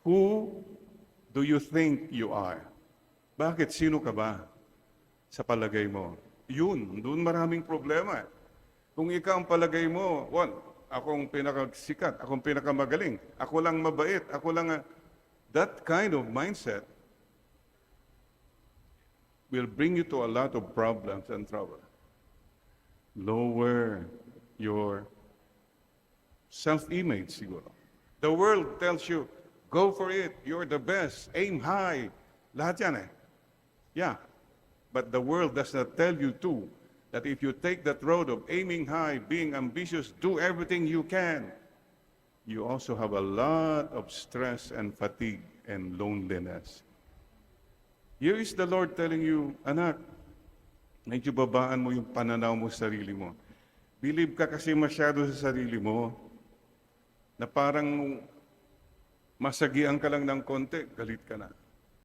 Who do you think you are? Bakit? Sino ka ba sa palagay mo? Doon maraming problema. Kung ikaw ang palagay mo, akong pinakasikat, akong pinakamagaling, ako lang mabait, that kind of mindset will bring you to a lot of problems and trouble. Lower your self-image siguro. The world tells you, go for it, you're the best, aim high. Lahat yan eh. Yeah. But the world does not tell you too, that if you take that road of aiming high, being ambitious, do everything you can, you also have a lot of stress and fatigue and loneliness. Here is the Lord telling you, anak, medyo babaan mo yung pananaw mo sa sarili mo. Believe ka kasi masyado sa sarili mo, na parang masagian ka lang ng konti, galit ka na.